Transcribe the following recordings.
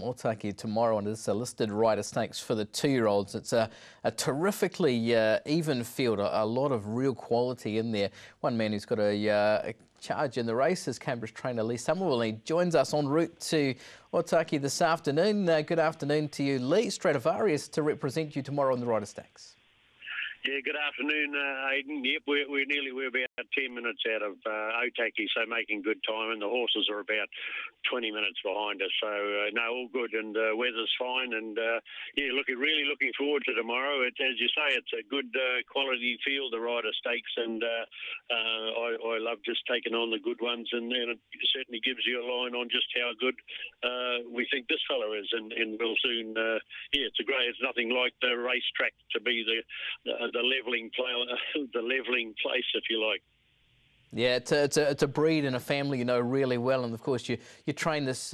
Otaki tomorrow, and it's a listed rider stakes for the 2-year-olds. It's a terrifically even field, a lot of real quality in there. One man who's got a charge in the race is Cambridge trainer Lee Sommervell. He joins us en route to Otaki this afternoon. Good afternoon to you, Lee. Stradivarius to represent you tomorrow on the rider stakes. Yeah, good afternoon, Aidan. Yep, we're about 10 minutes out of Otaki, so making good time, and the horses are about 20 minutes behind us. So, no, all good, and weather's fine, and really looking forward to tomorrow. As you say, it's a good quality field, the rider stakes, and I love just taking on the good ones, and it certainly gives you a line on just how good we think this fellow is, and we'll soon, it's nothing like the racetrack to be the levelling place, if you like. Yeah, it's a breed and a family you know really well, and of course you train this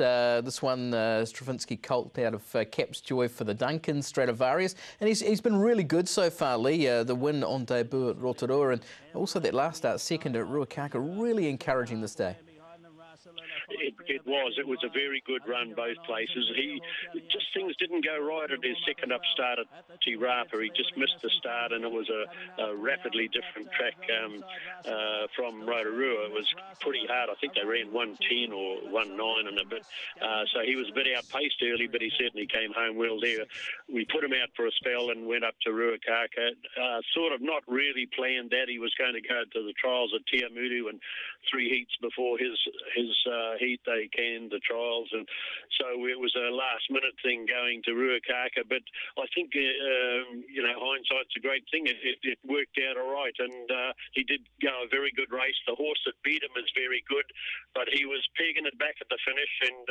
one Stravinsky colt out of Cap's Joy for the Duncan Stradivarius, and he's been really good so far, Lee. The win on debut at Rotorua, and also that last start second at Ruakaka, really encouraging this day. It was a very good run both places. Things didn't go right at his second up start at Te Rapa. He just missed the start, and it was a rapidly different track from Rotorua. It was pretty hard. I think they ran 1:10 or 1:09 and a bit. So he was a bit outpaced early, but he certainly came home well there. We put him out for a spell and went up to Ruakaka. Sort of not really planned that. He was going to go to the trials at Te Amutu, and 3 heats before his heat they canned the trials, and so it was a last minute thing going to Ruakaka, but I think hindsight's a great thing. It worked out all right, and he did go a very good race. The horse that beat him is very good, but he was pegging it back at the finish, and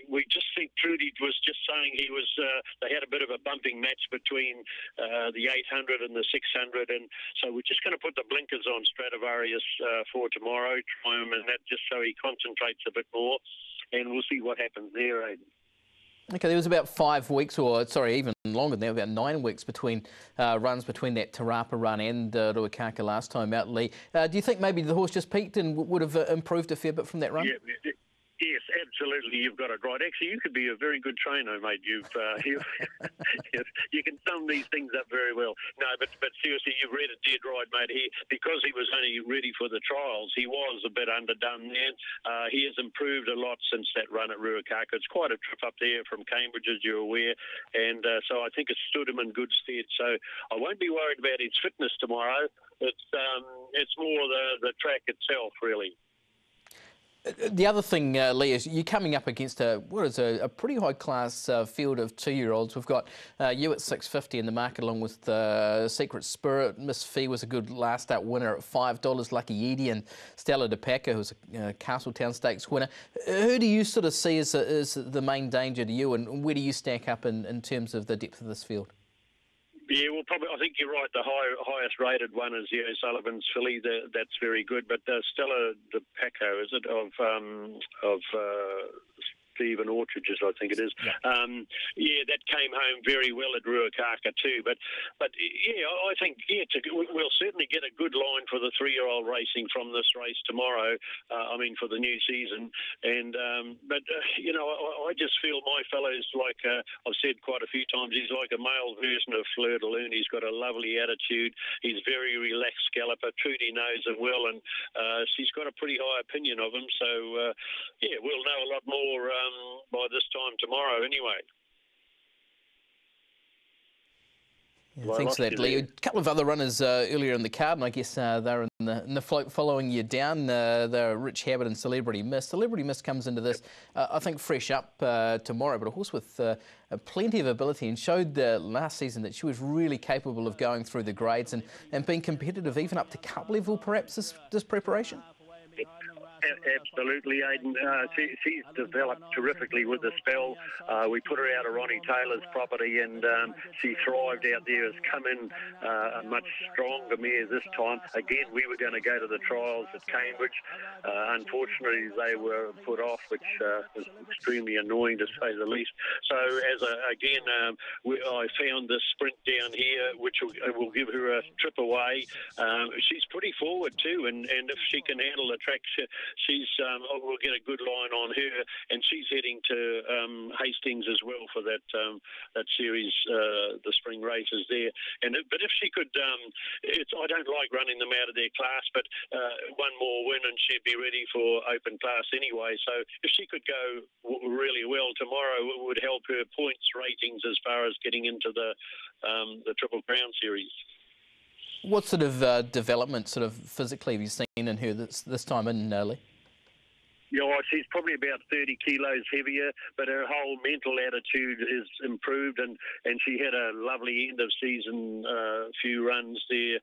we just think Trudy was just saying they had a bit of a bumping match between the 800 and the 600, and so we're just going to put the blinkers on Stradivarius for tomorrow, try him, and that just so he concentrates a bit more, and we'll see what happens there, Aidan. Okay, there was about 5 weeks, or sorry, even longer than that, about 9 weeks between runs between that Te Rapa run and Ruakaka last time out, Lee. Do you think maybe the horse just peaked and would have improved a fair bit from that run? Yeah. Yes, absolutely. You've got it right. Actually, you could be a very good trainer, mate. You can sum these things up very well. No, but seriously, you've read it dead right, mate. Because he was only ready for the trials, he was a bit underdone there. He has improved a lot since that run at Ruakaka. It's quite a trip up there from Cambridge, as you're aware, and so I think it stood him in good stead. So I won't be worried about his fitness tomorrow. It's more the track itself, really. The other thing, Lee, is you're coming up against a pretty high-class field of 2-year-olds. We've got you at $6.50 in the market, along with Secret Spirit. Miss Fee was a good last start winner at $5. Lucky Edie and Stella de Paca, who's a Castletown Stakes winner. Who do you sort of see as the main danger to you, and where do you stack up in terms of the depth of this field? Yeah, well, probably. I think you're right. The highest rated one is Sullivan's filly. That's very good. But Stella de Paco, is it of Stephen Orchard's, I think it is. Yeah. That came home very well at Ruakaka too. But yeah, I think we'll certainly get a good line for the 3-year-old racing from this race tomorrow. For the new season. And I just feel my fellow's like I've said quite a few times. He's like a male version of Fleur de Lune. He's got a lovely attitude. He's very relaxed galloper. Trudy knows him well, and she's got a pretty high opinion of him. So we'll know a lot more by this time tomorrow anyway. Yeah, thanks for that, Lee. A couple of other runners earlier in the card, and I guess they're in the float following you down. They're Rich Habit and Celebrity Miss. Celebrity Miss comes into this, I think, fresh up tomorrow, but a horse with plenty of ability, and showed last season that she was really capable of going through the grades and being competitive even up to cup level, perhaps, this preparation. Absolutely, Aidan. She's developed terrifically with the spell. We put her out of Ronnie Taylor's property, and she thrived out there. Has come in a much stronger mare this time. Again, we were going to go to the trials at Cambridge. Unfortunately, they were put off, which was extremely annoying to say the least. So, I found this sprint down here, which will give her a trip away. She's pretty forward too, and if she can handle the track, we'll get a good line on her, and she's heading to Hastings as well for that series, the spring races there. But if she could, I don't like running them out of their class, but one more win and she'd be ready for open class anyway. So if she could go really well tomorrow, it would help her points ratings as far as getting into the Triple Crown series. What sort of development, sort of physically, have you seen in her this time in, Lee? Yeah, well, she's probably about 30 kilos heavier, but her whole mental attitude is improved, and she had a lovely end of season few runs there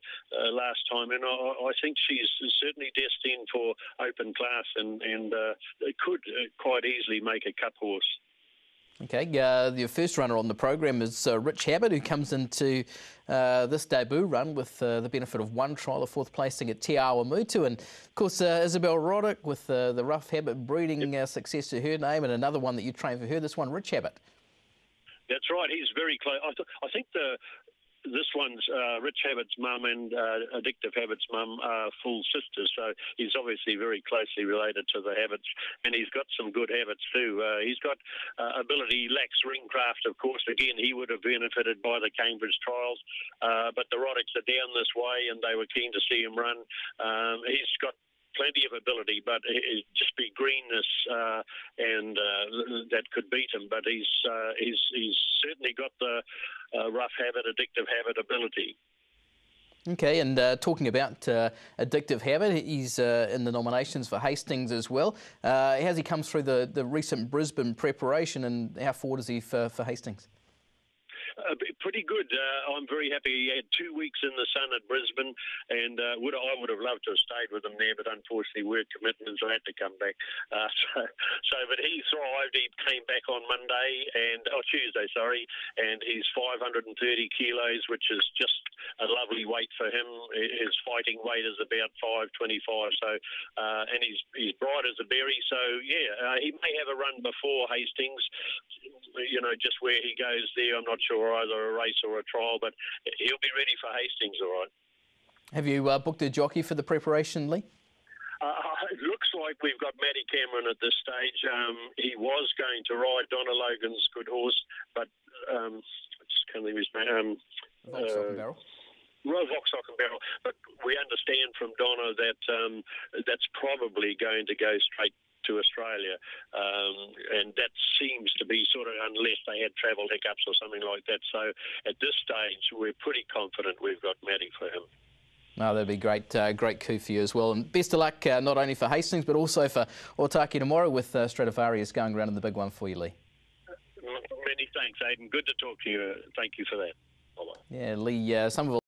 last time, and I think she's certainly destined for open class, and could quite easily make a cup horse. Okay, your first runner on the program is Rich Habit, who comes into this debut run with the benefit of one trial, a fourth placing at Te Awa Mutu, and of course Isabel Roddick with the Rough Habit breeding success to her name, and another one that you trained for her, this one Rich Habit. That's right, he's very close. I think this one's Rich Habit's mum and Addictive Habit's mum are full sisters, so he's obviously very closely related to the Habits, and he's got some good habits too. He's got ability, lacks ringcraft, of course. Again, he would have benefited by the Cambridge trials, but the Roddicks are down this way, and they were keen to see him run. He's got plenty of ability, but it'd just be greenness and that could beat him. But he's certainly got the Rough Habit, Addictive Habit ability. Okay, and talking about Addictive Habit, he's in the nominations for Hastings as well. How's he come through the recent Brisbane preparation, and how forward is he for Hastings? Pretty good. I'm very happy. He had 2 weeks in the sun at Brisbane, and I would have loved to have stayed with him there, but unfortunately work commitments, I had to come back. But he thrived. He came back on Tuesday, and he's 530 kilos, which is just a lovely weight for him. His fighting weight is about 525. So, and he's bright as a berry. So yeah, he may have a run before Hastings. Just where he goes there, I'm not sure, either a race or a trial, but he'll be ready for Hastings, all right. Have you booked a jockey for the preparation, Lee? It looks like we've got Matty Cameron at this stage. He was going to ride Donna Logan's good horse, but I just can't think of his name. Vauxhall Barrel. Vauxhall Barrel. But we understand from Donna that that's probably going to go straight to Australia, and that seems to be sort of, unless they had travel hiccups or something like that. So at this stage, we're pretty confident we've got Matty for him. No, that'd be great, great coup for you as well. And best of luck not only for Hastings but also for Otaki tomorrow, with Stradivarius going around in the big one for you, Lee. Many thanks, Aidan. Good to talk to you. Thank you for that. Bye-bye. Yeah, Lee Sommervell.